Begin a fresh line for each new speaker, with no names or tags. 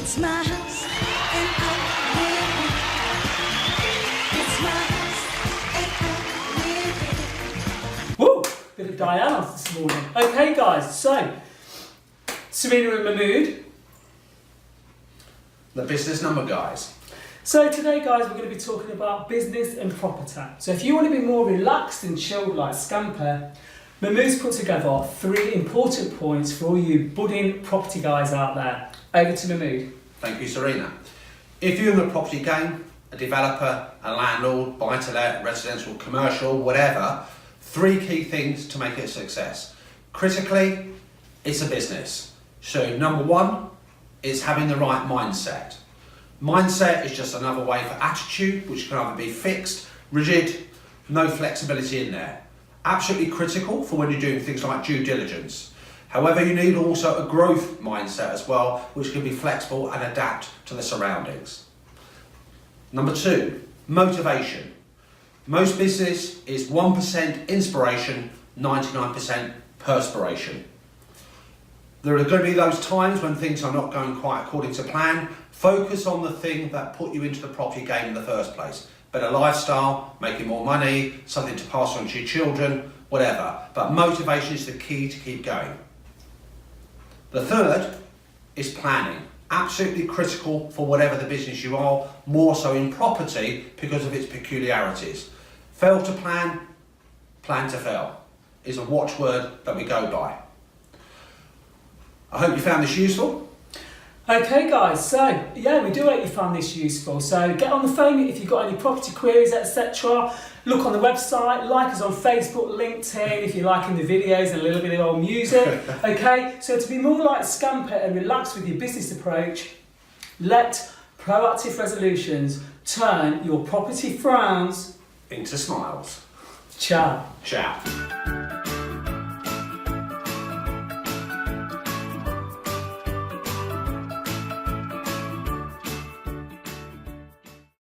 It's my house and I live in it. It's my house and I live in it.
Woo! Bit of Diana this morning. Okay, guys, so Serena and Mahmood.
The business number guys.
So today, guys, we're going to be talking about business and property. So if you want to be more relaxed and chilled like Scamper, Mahmood's put together 3 important points for all you budding property guys out there. Over to Mahmood.
Thank you, Serena. If you're in the property game, a developer, a landlord, buy-to-let, residential, commercial, whatever, 3 key things to make it a success. Critically, it's a business. So number 1 is having the right mindset. Mindset is just another way for attitude, which can either be fixed, rigid, no flexibility in there. Absolutely critical for when you're doing things like due diligence. However, you need also a growth mindset as well, which can be flexible and adapt to the surroundings. Number 2, motivation. Most business is 1% inspiration, 99% perspiration. There are going to be those times when things are not going quite according to plan. Focus on the thing that put you into the property game in the first place. Better lifestyle, making more money, something to pass on to your children, whatever. But motivation is the key to keep going. The third is planning. Absolutely critical for whatever the business you are, more so in property because of its peculiarities. Fail to plan, plan to fail is a watchword that we go by. I hope you found this useful.
Okay, guys, so yeah, we do hope you found this useful. So get on the phone if you've got any property queries, etc. Look on the website, like us on Facebook, LinkedIn if you're liking the videos and a little bit of old music. Okay, so to be more like Scamper and relax with your business approach, let proactive resolutions turn your property frowns
Into smiles.
Ciao.
Ciao.